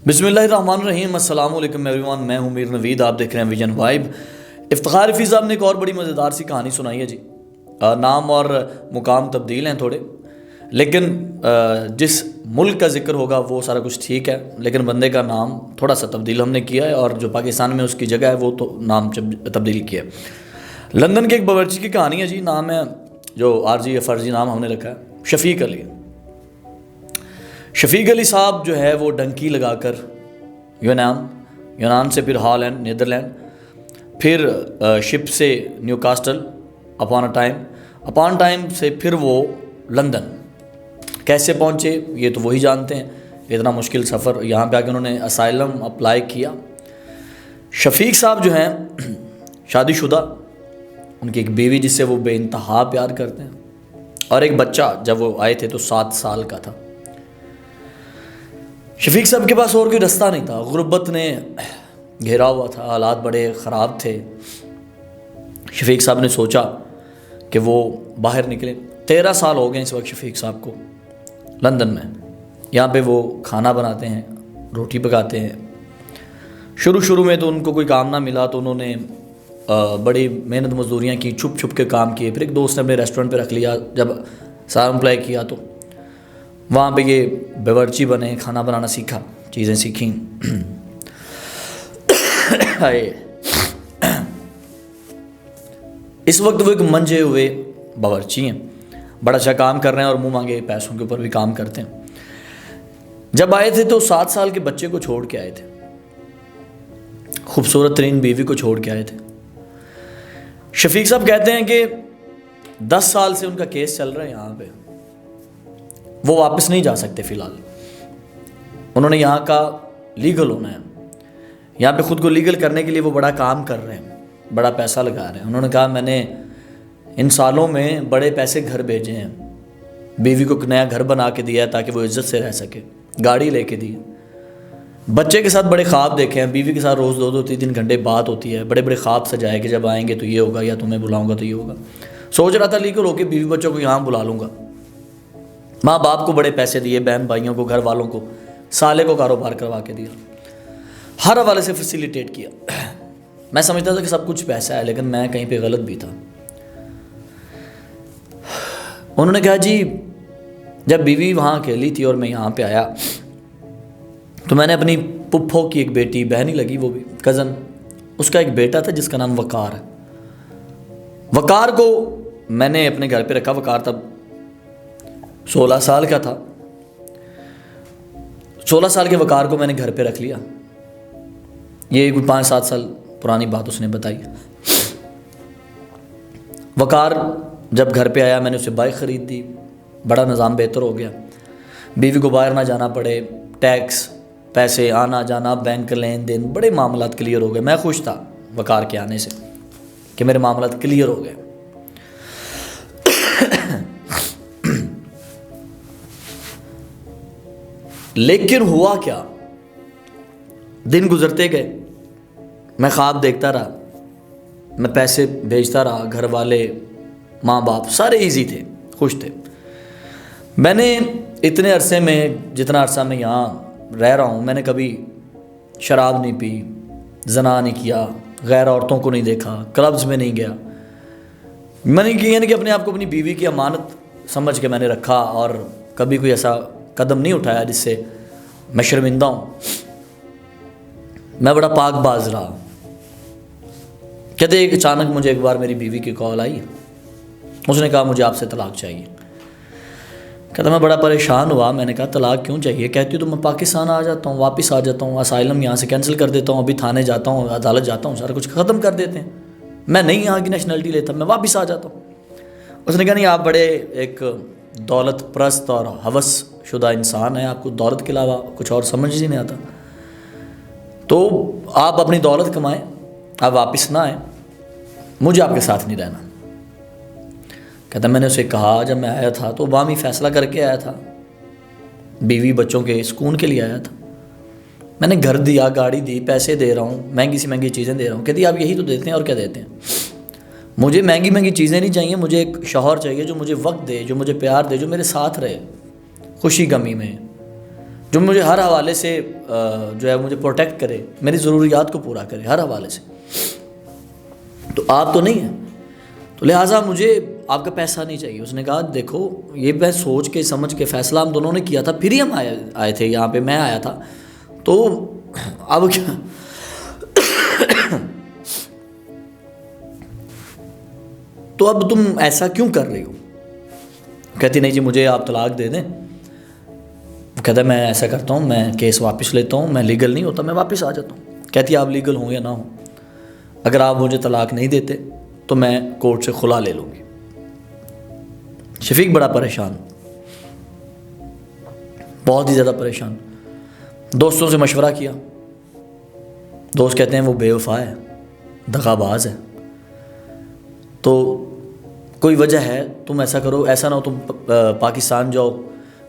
बिस्मिल्लाहिर्रहमानिर्रहीम, अस्सलाम वालेकुम एवरीवन। मैं हूं मीर नवीद, आप देख रहे हैं विजन वाइब। इफ्तिखार रफ़ी साहब ने एक और बड़ी मज़ेदार सी कहानी सुनाई है जी। नाम और मुकाम तब्दील हैं थोड़े, लेकिन जिस मुल्क का जिक्र होगा वो सारा कुछ ठीक है, लेकिन बंदे का नाम थोड़ा सा तब्दील हमने किया है और जो पाकिस्तान में उसकी जगह है वो तो नाम तब्दील किया है। लंदन के एक बावर्ची की कहानी है जी। नाम है जो आरजी या फ़र्जी नाम हमने रखा है, शफ़ीक अली। शफ़ीक अली साहब जो है वो डंकी लगाकर यूनान से फिर हॉलैंड नीदरलैंड, फिर शिप से न्यूकास्टल अपॉन टाइम से फिर वो लंदन कैसे पहुँचे ये तो वही जानते हैं। इतना मुश्किल सफ़र, यहाँ पे आके उन्होंने असाइलम अप्लाई किया। शफ़ीक साहब जो हैं शादीशुदा, उनकी एक बीवी जिससे वो बेइंतहा प्यार करते हैं, और एक बच्चा जब वो आए थे तो 7 साल का था। शफ़ीक साहब के पास और कोई रास्ता नहीं था, गुर्बत ने घेरा हुआ था, हालात बड़े ख़राब थे। शफ़ीक साहब ने सोचा कि वो बाहर निकले। 13 साल हो गए इस वक्त शफ़ीक साहब को लंदन में। यहाँ पे वो खाना बनाते हैं, रोटी पकाते हैं। शुरू में तो उनको कोई काम ना मिला तो उन्होंने बड़ी मेहनत मजदूरियाँ की, छुप छुप के काम किए। फिर एक दोस्त ने अपने रेस्टोरेंट पे रख लिया। जब सारा अप्लाई किया तो वहाँ पे ये बावर्ची बने, खाना बनाना सीखा, चीज़ें सीखी। इस वक्त वो एक मंजे हुए बावर्ची हैं, बड़ा अच्छा काम कर रहे हैं और मुंह मांगे पैसों के ऊपर भी काम करते हैं। जब आए थे तो 7 साल के बच्चे को छोड़ के आए थे, खूबसूरत तरीन बीवी को छोड़ के आए थे। शफ़ीक साहब कहते हैं कि 10 साल से उनका केस चल रहा है यहाँ पे, वो वापस नहीं जा सकते। फ़िलहाल उन्होंने यहाँ का लीगल होना है, यहाँ पे ख़ुद को लीगल करने के लिए वो बड़ा काम कर रहे हैं, बड़ा पैसा लगा रहे हैं। उन्होंने कहा मैंने इन सालों में बड़े पैसे घर भेजे हैं, बीवी को नया घर बना के दिया है ताकि वो इज़्ज़त से रह सके, गाड़ी लेके दी, बच्चे के साथ बड़े ख्वाब देखे हैं, बीवी के साथ रोज़ 2-3 घंटे बात होती है, बड़े बड़े ख्वाब सजाए कि जब आएंगे तो ये होगा या तुम्हें बुलाऊँगा तो ये होगा। सोच रहा था लीगल होकर बीवी बच्चों को यहाँ बुला लूँगा। माँ बाप को बड़े पैसे दिए, बहन भाइयों को, घर वालों को, साले को कारोबार करवा के दिया, हर हवाले से फैसिलिटेट किया। मैं समझता था कि सब कुछ पैसा है, लेकिन मैं कहीं पे गलत भी था। उन्होंने कहा जी जब बीवी वहाँ अकेली थी और मैं यहाँ पे आया तो मैंने अपनी पुप्पो की एक बेटी, बहन ही लगी वो भी, कज़न, उसका एक बेटा था जिसका नाम वकार है। वकार को मैंने अपने घर पे रखा। वकार तब 16 साल का था। 16 साल के वकार को मैंने घर पे रख लिया। ये 5-7 साल पुरानी बात उसने बताई। वकार जब घर पे आया मैंने उसे बाइक ख़रीद दी, बड़ा निज़ाम बेहतर हो गया, बीवी को बाहर ना जाना पड़े, टैक्स, पैसे आना जाना, बैंक लेन देन, बड़े मामलात क्लियर हो गए। मैं खुश था वकार के आने से कि मेरे मामलात क्लियर हो गए। लेकिन हुआ क्या, दिन गुजरते गए, मैं ख्वाब देखता रहा, मैं पैसे भेजता रहा, घर वाले, माँ बाप सारे इजी थे, खुश थे। मैंने इतने अरसे में, जितना अरसा मैं यहाँ रह रहा हूँ, मैंने कभी शराब नहीं पी, जना नहीं किया, गैर औरतों को नहीं देखा, क्लब्स में नहीं गया। मैंने यानी कि अपने आप को अपनी बीवी की अमानत समझ के मैंने रखा और कभी कोई ऐसा कदम नहीं उठाया जिससे मैं शर्मिंदा हूँ। मैं बड़ा पाकबाज रहा। कहते एक अचानक मुझे एक बार मेरी बीवी की कॉल आई, उसने कहा मुझे आपसे तलाक चाहिए। कहता मैं बड़ा परेशान हुआ। मैंने कहा तलाक क्यों चाहिए? कहती तो मैं पाकिस्तान आ जाता हूँ, वापस आ जाता हूँ, असाइलम यहाँ से कैंसिल कर देता हूँ, अभी थाने जाता हूँ, अदालत जाता हूँ, सारा कुछ ख़त्म कर देते हैं, मैं नहीं यहाँ की नेशनलिटी लेता, मैं वापस आ जाता हूँ। उसने कहा नहीं, आप बड़े एक दौलत परस्त और हवस शुदा इंसान है, आपको दौलत के अलावा कुछ और समझ ही नहीं आता, तो आप अपनी दौलत कमाएं, आप वापस ना आए, मुझे आपके साथ नहीं रहना। कहता मैंने उसे कहा जब मैं आया था तो वामी फ़ैसला करके आया था, बीवी बच्चों के सुकून के लिए आया था। मैंने घर दिया, गाड़ी दी, पैसे दे रहा हूँ, महंगी सी महंगी चीज़ें दे रहा हूँ। कहती आप यही तो देते हैं और क्या देते हैं? मुझे महंगी महंगी चीज़ें नहीं चाहिए, मुझे एक शौहर चाहिए जो मुझे वक्त दे, जो मुझे प्यार दे, जो मेरे साथ रहे खुशी गमी में। जो मुझे हर हवाले से जो है मुझे प्रोटेक्ट करे, मेरी ज़रूरियात को पूरा करे हर हवाले से। तो आप तो नहीं हैं, तो लिहाजा मुझे आपका पैसा नहीं चाहिए। उसने कहा देखो ये मैं सोच के समझ के फ़ैसला हम दोनों ने किया था, फिर ही हम आए थे यहाँ पे, मैं आया था, तो अब क्या तो अब तुम ऐसा क्यों कर रही हो? कहती नहीं जी मुझे आप तलाक दे दें। कहता है मैं ऐसा करता हूँ, मैं केस वापस लेता हूँ, मैं लीगल नहीं होता, मैं वापस आ जाता हूँ। कहती आप लीगल हो या ना हो, अगर आप मुझे तलाक नहीं देते तो मैं कोर्ट से खुला ले लूँगी। शफीक बड़ा परेशान, बहुत ही ज़्यादा परेशान। दोस्तों से मशवरा किया, दोस्त कहते हैं वो बेवफा है, दगाबाज है, तो कोई वजह है, तुम ऐसा करो, ऐसा ना हो तुम पाकिस्तान जाओ,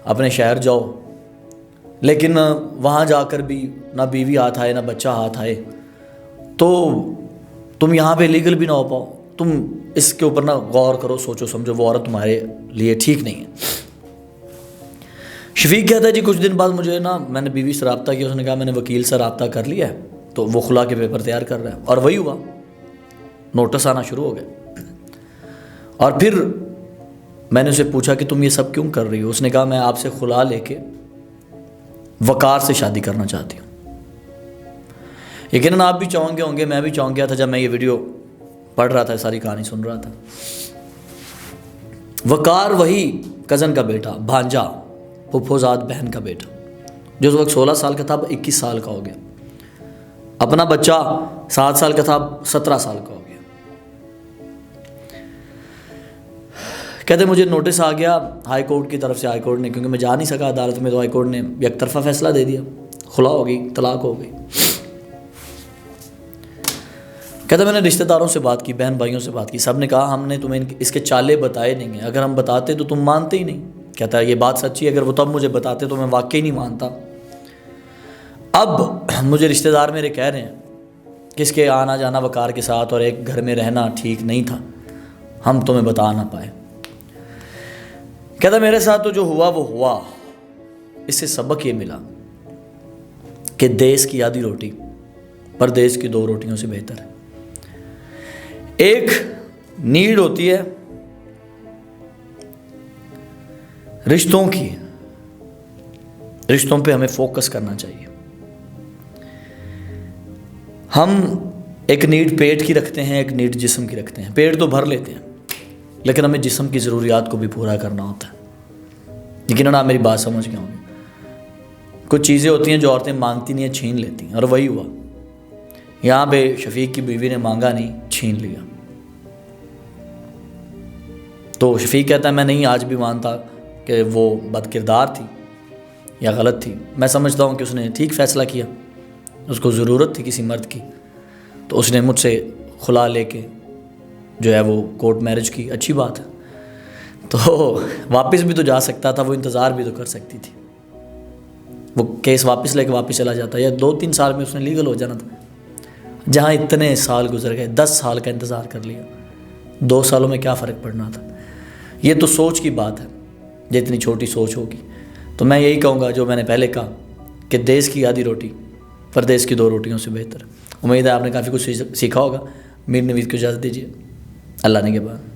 अपने शहर जाओ, लेकिन वहाँ जाकर भी ना बीवी हाथ आए ना बच्चा हाथ आए, तो तुम यहाँ पे लीगल भी ना हो पाओ। तुम इसके ऊपर ना गौर करो, सोचो समझो, वो औरत तुम्हारे लिए ठीक नहीं है। शफीक कहता है जी कुछ दिन बाद मुझे ना, मैंने बीवी से रब्ता किया, उसने कहा मैंने वकील से रब्ता कर लिया है, तो वो खुला के पेपर तैयार कर रहा है। और वही हुआ, नोटिस आना शुरू हो गए। और फिर मैंने उसे पूछा कि तुम ये सब क्यों कर रही हो? उसने कहा मैं आपसे खुला लेके वकार से शादी करना चाहती हूँ। यकीनन आप भी चाहोगे होंगे, मैं भी चाह गया था जब मैं ये वीडियो पढ़ रहा था, सारी कहानी सुन रहा था। वकार वही कज़न का बेटा, भांजा, फुफोजाद बहन का बेटा, जो उस वक्त 16 साल का था, अब 21 साल का हो गया। अपना बच्चा 7 साल का था, 17 साल का हो गया। कहते मुझे नोटिस आ गया हाई कोर्ट की तरफ से, हाई कोर्ट ने, क्योंकि मैं जा नहीं सका अदालत में, तो हाई कोर्ट ने एक तरफा फैसला दे दिया, खुला हो गई, तलाक हो गई। कहता मैंने रिश्तेदारों से बात की, बहन भाइयों से बात की, सब ने कहा हमने तुम्हें इसके चाले बताए नहीं हैं, अगर हम बताते तो तुम मानते ही नहीं। कहता है ये बात सच्ची है, अगर वो तब मुझे बताते तो मैं वाकई नहीं मानता। अब मुझे रिश्तेदार मेरे कह रहे हैं कि इसके आना जाना वकार के साथ और एक घर में रहना ठीक नहीं था, हम तुम्हें बता ना पाए। कहता मेरे साथ तो जो हुआ वो हुआ, इससे सबक ये मिला कि देश की आधी रोटी परदेश की 2 रोटियों से बेहतर है। एक नीड होती है रिश्तों की, रिश्तों पे हमें फोकस करना चाहिए। हम एक नीड पेट की रखते हैं, एक नीड जिस्म की रखते हैं। पेट तो भर लेते हैं, लेकिन हमें जिस्म की ज़रूरियात को भी पूरा करना होता है। लेकिन आप मेरी बात समझ गए होंगे, कुछ चीज़ें होती हैं जो औरतें मांगती नहीं है, छीन लेती हैं, और वही हुआ यहाँ पे। शफीक की बीवी ने मांगा नहीं, छीन लिया। तो शफीक कहता है मैं नहीं आज भी मानता कि वो बदकिरदार थी या गलत थी। मैं समझता हूँ कि उसने ठीक फ़ैसला किया, उसको ज़रूरत थी किसी मर्द की, तो उसने मुझसे खुला लेके जो है वो कोर्ट मैरिज की, अच्छी बात है। तो वापस भी तो जा सकता था, वो इंतज़ार भी तो कर सकती थी, वो केस वापस लेके वापस चला जाता, या 2-3 साल में उसने लीगल हो जाना था। जहाँ इतने साल गुजर गए, 10 साल का इंतज़ार कर लिया, 2 सालों में क्या फ़र्क पड़ना था। ये तो सोच की बात है, जितनी छोटी सोच होगी। तो मैं यही कहूँगा जो मैंने पहले कहा कि देश की आधी रोटी परदेश की 2 रोटियों से बेहतर। उम्मीद है आपने काफ़ी कुछ सीखा होगा। मीर नवीद को इजाज़त दीजिए, अल्लाह ने के बाद।